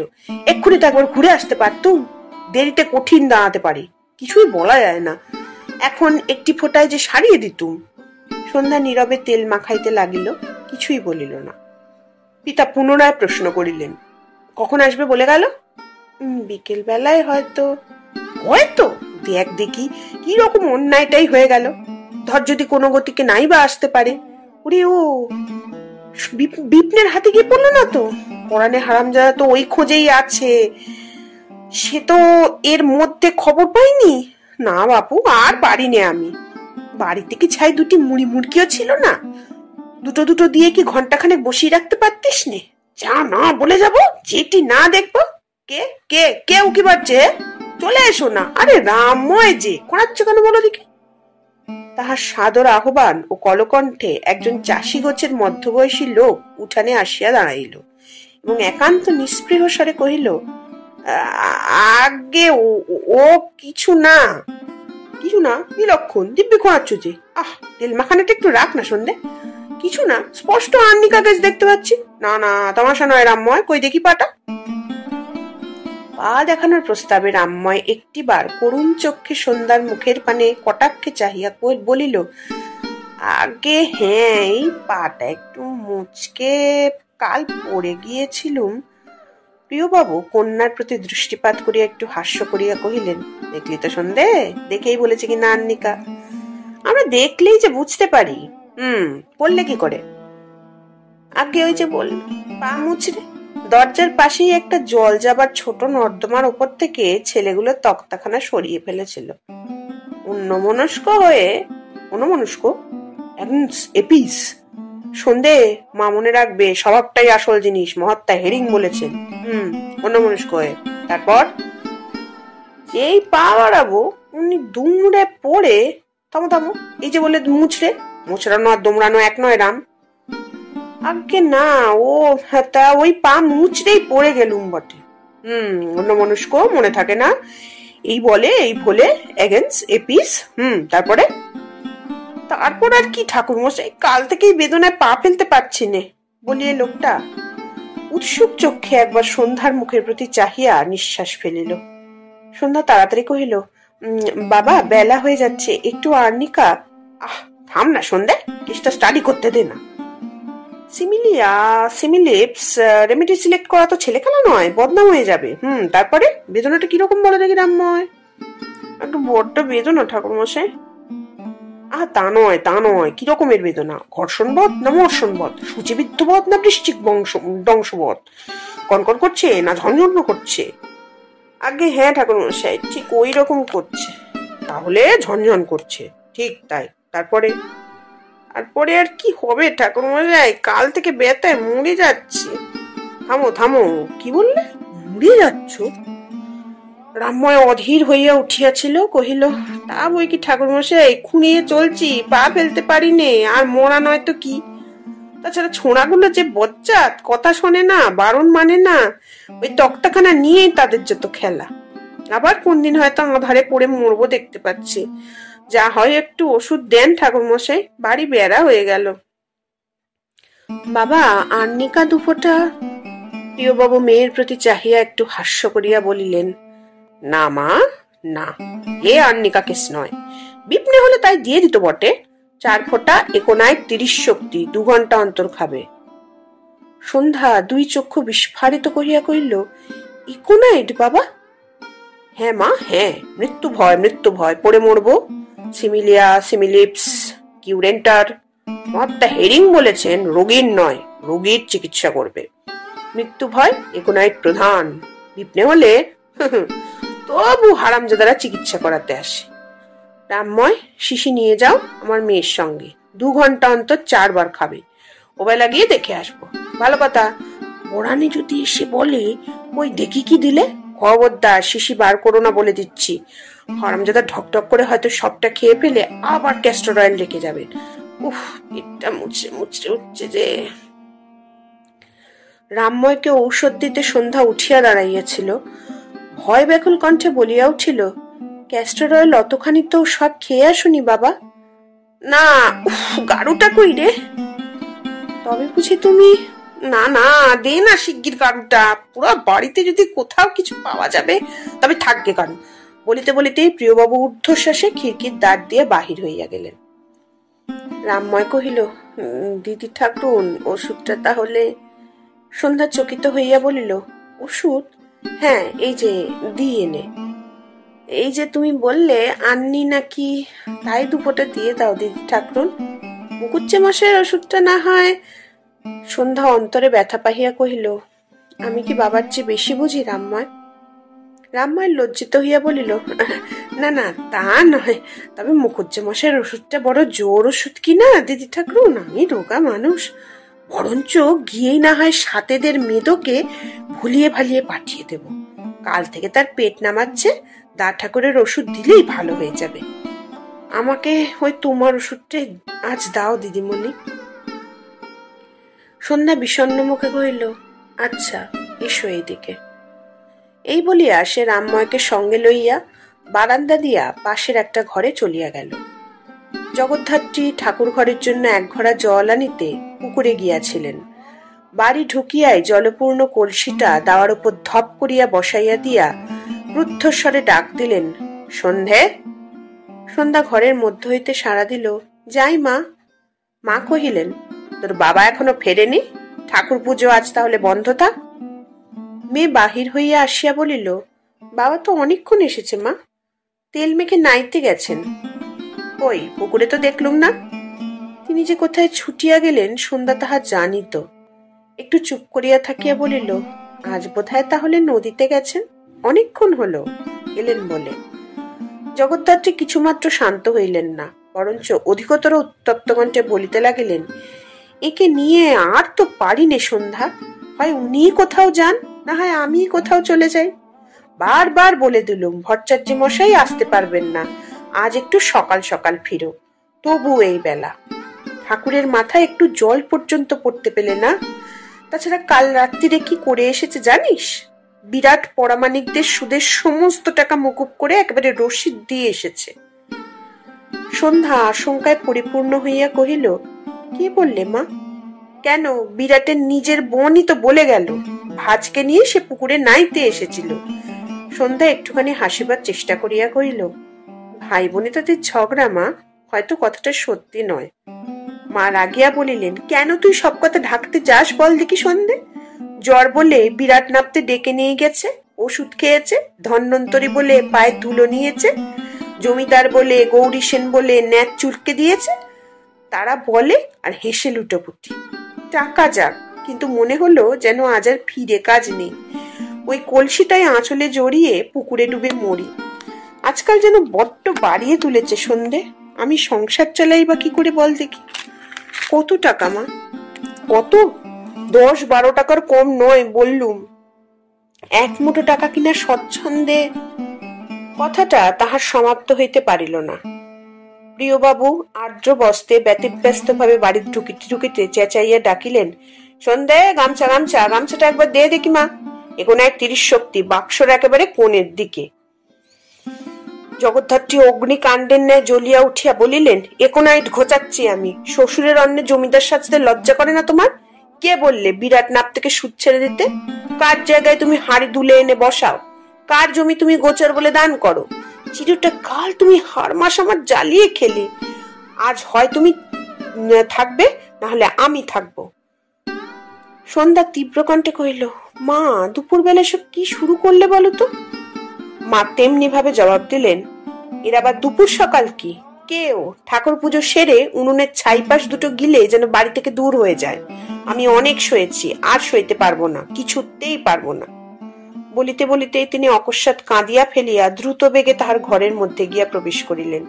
এক্ষুনি তো একবার ঘুরে আসতে পারতুম, দেরিতে কঠিন দাঁড়াতে পারি, কিছুই বলা যায় না, এখন একটি ফোঁটায় যে সারিয়ে দিতুম। সন্ধ্যা নীরবে তেল মাখাইতে লাগিল, কিছুই বলিল না। পিতা পুনরায় প্রশ্ন করিলেন, কখন আসবে বলে গেল? বিকেল বেলায় হয়তো। হয়তো? দেখ দেখি কি রকম অন্যায়টাই হয়ে গেল। ধর যদি কোনো গতিকে নাই বা আসতে পারে। ওরে ও, বিপ্নের হাতে গিয়ে পড়লো না তো? পরাণে হারামজাদা তো ওই খোঁজেই আছে। সে তো এর মধ্যে খবর পাইনি। না বাপু, আর পারিনে আমি। বাড়িতে কি ছাই দুটি মুড়ি মুড়কিও ছিল না? দুটো দুটো দিয়ে কি ঘন্টাখানেক বসিয়ে রাখতে পারতিস নে? যা না বলে যাব, যেটি না দেখবো। কে কে কে উকি বাড়ছে? চলে এসো না। আরে রামময় যে, কোনাচ্ছ কেন বলো দেখি? তাহার সাদর আহ্বান ও কলকণ্ঠে একজন চাষি গোছের মধ্যবয়সী লোক উঠানে আসিয়া দাঁড়াইল এবং একান্ত নিস্পৃহ স্বরে কহিল, আগে ও কিছু না। কিছু না? কি লক্ষণ? দিব্যি খোঁয়াচ্ছ যে। তেল মাখানাটা একটু রাখ না সন্ধে। কিছু না, স্পষ্ট আন্নিকা গাছ দেখতে পাচ্ছি। না না, তামাশা নয় রামময়, কই দেখি পাটা। পা দেখানোর প্রস্তাবে রামময় একটিবার করুণ চক্ষে সন্ধ্যার মুখের পানে কটাক্ষে চাহিয়া বলিল, আগে হ্যাঁ, এই পাটা একটু মুচকে কাল পড়ে গিয়েছিলুম। প্রিয়বাবু কন্যার প্রতি দৃষ্টিপাত করিয়া একটু হাস্য করিয়া কহিলেন, দেখলি তো সন্ধে, দেখেই বলেছে কি না আন্নিকা। আমরা দেখলেই যে বুঝতে পারি। বললে কি করে? আগে ওই যে বল, পা মুচড়ে দরজার পাশেই একটা জল যাবার ছোট নর্দমার উপর থেকে ছেলেগুলো তক্তাখানা সরিয়ে ফেলেছিল। অন্যমনস্ক এপিস। সন্ধে, মা মনে রাখবে, স্বভাবটাই আসল জিনিস, মহাত্মা হেরিং বলেছেন। অন্যমনস্ক হয়ে। তারপর যেই পা বাড়াবো উনি দুমড়ে পড়ে, থামো থামো, এই যে বলে মোচড়ানো আর দোমড়ানো এক নয় রাম। আগে না, ও তা ওই পা মুচড়েই পড়ে গেলুম বটে। অন্যমনস্ক, মনে থাকে না? এই বলে এই ভোলে এগেন্স এপিস। তারপরে? তারপর আর কি ঠাকুর মশাই, কাল থেকেই বেদনায় পা ফেলতে পারছি নে বলিয়ে লোকটা উৎসুক চক্ষে একবার সন্ধ্যার মুখের প্রতি চাহিয়া নিঃশ্বাস ফেলিল। সন্ধ্যা তাড়াতাড়ি কহিল, বাবা বেলা হয়ে যাচ্ছে, একটু আর্নিকা। থাম না সন্ধ্যা, কেসটা স্টাডি করতে দে না। সিমিলিপস রেমেডি সিলেক্ট করা তো ছেলে খেলা নয়, বদনাম হয়ে যাবে। তারপরে বেদনাটা কিরকম বলো দেখি রামময়। একটু বড্ড বেদনা ঠাকুর মশাই। তা নয়, কি রকমের বেদনা? ঘর্ষণবধ না মর্ষণবধ, সূচিবিদ্ধবধ না বৃশ্চিক দংশবধ, কনকন করছে না ঝনঝন করছে? আগে হ্যাঁ ঠাকুর মশাই, ঠিক ওই রকম করছে। তাহলে ঝনঝন করছে, ঠিক তাই। তারপরে আর কি হবে ঠাকুর মশাই, কাল থেকে ব্যথায় মরে যাচ্ছে। থামো, কি বললে? মরে যাচ্ছ? রামময় অধীর হইয়া উঠিয়াছিল, কহিল, তা বই কি ঠাকুর মশাই, খুঁড়িয়ে চলছি, পা ফেলতে পারি নে, আর মরা নয় তো কি। তাছাড়া ছোঁড়াগুলো যে বজ্জাত, কথা শোনে না, বারণ মানে না, ওই তক্তাখানা নিয়েই তাদের যত খেলা। আবার কোন দিন হয়তো আধারে পড়ে মরবো দেখতে পাচ্ছি। যা হয় একটু ওষুধ দেন ঠাকুর মশাই, বাড়ি বেড়া হয়ে গেল। বাবা, আর্নিকা দুফোঁটা। প্রিয়বাবু মেয়ের প্রতি চাহিয়া একটু হাস্য করিয়া বলিলেন, না মা, না, এ আর্নিকা কেস নয়। বিপনে হলে তাই দিয়ে দিত বটে। 4 ফোঁটা একোনায় 30 শক্তি, 2 ঘন্টা অন্তর খাবে। সন্ধ্যা 2 চক্ষু বিস্ফারিত করিয়া কহিল, ইকোনাইট বাবা? হ্যাঁ মা, হ্যাঁ, মৃত্যু ভয়, মৃত্যু ভয়, পড়ে মরবো। সিমিলিয়া, সিমিলিপস, কিউরেন্টার। মহাত্মা হেরিং বলেছেন রোগীর নয়, রোগীর চিকিৎসা করবে। মৃত্যু ভয় একোনাইট প্রধান। বিপনে হলে তবু হারামজাদারা চিকিৎসা করাতে আসে। রামময়, শিশি নিয়ে যাও আমার মেয়ের সঙ্গে, 2 ঘন্টা অন্তর 4 বার খাবে। ওবেলা গিয়ে দেখে আসবো। ভালো কথা, ওরানি যদি এসে বলে ওই দেখি কি দিলে, খবরদার শিশি বার করো না বলে দিচ্ছি। হারামজাদা ঢকঢক করে হয়তো সবটা খেয়ে ফেলে আবার ক্যাস্টর অয়েল রেখে যাবেন। উফ, পেটটা মুচড়ে মুচড়ে উঠছে যে। রামময়কে ঔষধ দিতে সন্ধ্যা উঠিয়া দাঁড়াইয়াছিল। ভয় ব্যাকুল কণ্ঠে বলিয়া উঠিল, ক্যাস্টর অয়েল অতখানি তো সব খেয়ে আসুনি বাবা। না, গাড়ুটা কই রে? তবে বুঝি তুমি? না না, দে না শিগগির গাড়ুটা। পুরো বাড়িতে যদি কোথাও কিছু পাওয়া যাবে তবে থাকবে গাড়ু। বলিতে বলিতেই প্রিয়বাবু ঊর্ধ্বশ্বাসে খিড়কির দ্বার দিয়ে বাহির হইয়া গেলেন। রামময় কহিল, দিদি ঠাকুরুন, ওষুধটা তাহলে? সন্ধ্যা চকিত হইয়া বলিল, ওষুধ? হ্যাঁ, এই যে দিয়ে এনে। এই যে তুমি বললে আননি নাকি, তাই 2 ফোঁটা দিয়ে দাও দিদি ঠাকুরুন। মুকুজ্জে মশাইয়ের ওষুধটা না হয়। সন্ধ্যা অন্তরে ব্যথা পাহিয়া কহিল, আমি কি বাবার চেয়ে বেশি বুঝি রামময়? রামময় লজ্জিত হইয়া বলিল, না না, তা নয়, তবে মুকুজ্জে মশাইয়ের ওষুধটা বড় জোর ওষুধ কি না দিদি ঠাকুরুন। আমি রোগা মানুষ, বরঞ্চ গিয়েই না হয় সাতেদের মেদোকে ভুলিয়ে ভালিয়ে পাঠিয়ে দেব। কাল থেকে তার পেট নামাচ্ছে, দা ঠাকুরের ওষুধ দিলেই ভালো হয়ে যাবে। আমাকে ওই তোমার ওষুধটা আজ দাও দিদিমণি। সন্ধ্যা বিষণ্ণ মুখে কহিল, আচ্ছা, এসো এইদিকে। এই বলিয়া সে রামময়কে সঙ্গে লইয়া বারান্দা দিয়া পাশের একটা ঘরে চলিয়া গেল। জগদ্ধাত্রী ঠাকুর ঘরের জন্য 1 ঘড়া জল আনিতে পুকুরে গিয়াছিলেন। বাড়ি ঢুকিয়াই জলপূর্ণ কলসিটা দাওয়ার উপর ধপ করিয়া বসাইয়া দিয়া রুদ্ধস্বরে ডাক দিলেন, সন্ধে। সন্ধ্যা ঘরের মধ্য হইতে সাড়া দিল, যাই মা। মা কহিলেন, তোর বাবা এখনো ফেরেনি? ঠাকুর পুজো আজ তাহলে বন্ধ থাক। মেয়ে বাহির হইয়া আসিয়া বলিল, বাবা তো অনেকক্ষণ এসেছে মা, তেল মেখে নাইতে গেছেন। ওই পুকুরে তো দেখলুম না। তিনি যে কোথায় ছুটিয়া গেলেন সন্ধ্যা তাহা জানিত। একটু চুপ করিয়া থাকিয়া বলিল, আজ বোধহয় তাহলে নদীতে গেছেন, অনেকক্ষণ হলো এলেন বলে। জগদ্ধাত্রী কিছুমাত্র শান্ত হইলেন না, বরঞ্চ অধিকতর উত্তপ্ত কণ্ঠে বলিতে লাগিলেন, একে নিয়ে আর তো পারি নে সন্ধ্যা। হয় উনিই কোথাও যান, না হয় আমি কোথাও চলে যাই। বারবার বলে দিলুম ভট্টাচার্য মশাই আসতে পারবেন না, আজ একটু সকাল সকাল ফিরো। তবু এই বেলা ঠাকুরের মাথায় একটু জল পর্যন্ত পড়তে পেলে না। তাছাড়া কাল রাত্রিরে কি করে এসেছে জানিস? বিরাট পরামানিকদের সুদের সমস্ত টাকা মকুব করে একেবারে রসিদ দিয়ে এসেছে। সন্ধ্যা আশঙ্কায় পরিপূর্ণ হইয়া কহিল, কি বললে মা? কেন, বিরাটের নিজের বোনই তো বলে গেল ভাজকে নিয়ে সে পুকুরে নাইতে এসেছিল। সন্ধ্যা একটুখানি হাসিবার চেষ্টা করিয়া কহিল, ভাই বোনে তাদের ঝগড়া মা, হয়তো কথাটা সত্যি নয়। মা রাগিয়া বলিলেন, কেন তুই সব কথা ঢাকতে যাস বল দেখি সন্ধে? জ্বর বলে বিরাট নাপতে ডেকে নিয়ে গেছে, ওষুধ খেয়েছে, ধন্বন্তরী বলে পায়ে ধুলো নিয়েছে, জমিদার বলে গৌরী সেন বলে ন্যাচ চুলকে দিয়েছে। তারা বলে আর হেসে লুটোপুটি। টাকা যাক, কিন্তু মনে হলো যেন আজ আর ফিরে কাজ নেই। ওই কলসিটাই আঁচলে জড়িয়ে পুকুরে ডুবে মরি। আজকাল যেন বড্ড বাড়িয়ে তুলেছে সন্ধে। আমি সংসার চালাই বা কি করে বল দেখি? কত টাকা মা? কত? 10-12 টাকার কম নয় বললুম। 1 মুঠো টাকা কিনা স্বচ্ছন্দে। কথাটা তাহার সমাপ্ত হইতে পারিল না। প্রিয়বাবু আর্দ্র বস্তে ব্যতিব্যস্ত ভাবে বাড়ির ঢুকিতে ঢুকিতে চেঁচাইয়া ডাকিলেন, সন্ধে, গামছা গামছা, গামছাটা একবার দে দেখি মা। এখন 30 শক্তি, বাক্সর একেবারে কোণের দিকে। জগদ্ধাত্রী অগ্নিকাণ্ডের ন্যায় জ্বলিয়া উঠিয়া বলিলেন, একোনাইট ঘোচাচ্ছি আমি। শ্বশুরের অন্নে জমিদার সাজতে লজ্জা করে না তোমার? কে বললে বিরাট নাপ থেকে সুদ ছেড়ে দিতে? কার জায়গায় তুমি হাড়ি দুলে এনে বসাও? কার জমি তুমি গোচর বলে দান করো? চিরুটা কাল তুমি হাড় মাস আমার জ্বালিয়ে খেলে। আজ হয় তুমি থাকবে, না হলে আমি থাকবো। সন্ধ্যা তীব্র কণ্ঠে কহিল, মা, দুপুরবেলা সব কি শুরু করলে বলো তো? মা তেমনি ভাবে জবাব দিলেন, এর আবার দুপুর সকাল কি? কেউ ঠাকুর পুজো সেরে উনুনের ছাইপাশ দুটো গিলে যেন বাড়ি থেকে দূর হয়ে যায়। আমি অনেক সয়েছি, আর সইতে পারবো না, কিছুতেই পারবো না। বলিতে বলিতে তিনি অকস্মাৎ কাঁদিয়া ফেলিয়া দ্রুত বেগে তাহার ঘরের মধ্যে গিয়া প্রবেশ করিলেন।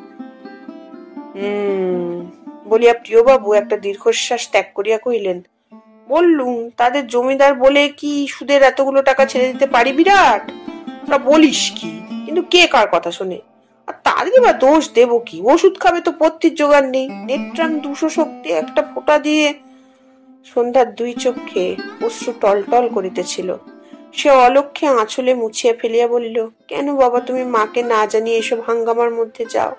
বলিয়া প্রিয়বাবু একটা দীর্ঘশ্বাস ত্যাগ করিয়া কহিলেন, বললুম তাদের জমিদার বলে কি সুদের এতগুলো টাকা ছেড়ে দিতে পারি বিরাট? তা বলিস কি, কিন্তু কে কার কথা শোনে? আর তাদের বা দোষ দেব কি? ওষুধ খাবে তো পত্তির জোগাড় নেই। নেত্রাং 200 শক্তি একটা ফোঁটা দিয়ে। সন্ধ্যার দুই চোখে অশ্রু টলটল করিতেছিল। সে অলক্ষ্যে আঁচলে মুছিয়া ফেলিয়া বলিল, কেন বাবা তুমি মাকে না জানিয়ে এসব হাঙ্গামার মধ্যে যাও?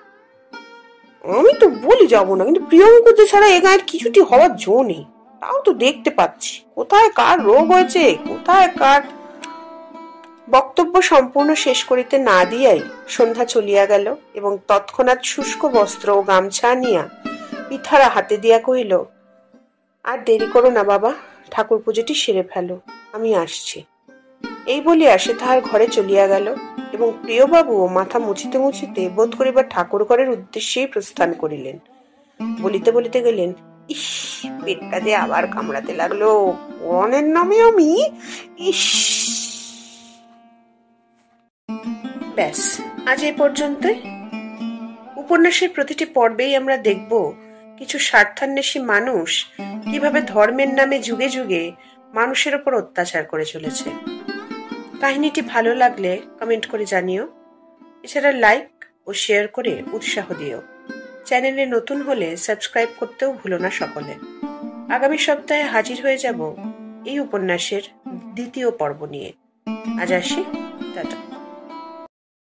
আমি তো বলি যাবো না, কিন্তু প্রিয়ঙ্কর যে ছাড়া এ গায়ের কিছুটি হওয়ার জো নেই। তাও তো দেখতে পাচ্ছি কোথায় কার রোগ হয়েছে, কোথায় কার। বক্তব্য সম্পূর্ণ শেষ করিতে না দিয়াই সন্ধ্যা চলিয়া গেল এবং তৎক্ষণাৎ শুষ্ক বস্ত্র ও গামছা নিয়া পিঠারা হাতে দিয়া কহিল, আর দেরি করো না বাবা, ঠাকুর পুজোটি সেরে ফেলো, আমি আসছি। এই বলিয়া সে তাহার ঘরে চলিয়া গেল এবং প্রিয়বাবুও মাথা মুছিতে মুছিতে বোধ করিবার ঠাকুর ঘরের উদ্দেশ্যেই প্রস্থান করিলেন। বলিতে বলিতে গেলেন, ইস, পেটটা যে আবার কামড়াতে লাগলো, পরনের নামে আমি। ইস। ব্যাস, আজ এই পর্যন্তই। উপন্যাসের প্রতিটি পর্বেই আমরা দেখব কিছু স্বার্থান্বেষী মানুষ কিভাবে ধর্মের নামে যুগে যুগে মানুষের উপর অত্যাচার করে চলেছে। কাহিনীটি ভালো লাগলে কমেন্ট করে জানিও। এছাড়া লাইক ও শেয়ার করে উৎসাহ দিও। চ্যানেলে নতুন হলে সাবস্ক্রাইব করতেও ভুলো না সকলে। আগামী সপ্তাহে হাজির হয়ে যাব এই উপন্যাসের দ্বিতীয় পর্ব নিয়ে। আজ আসি, টাটা।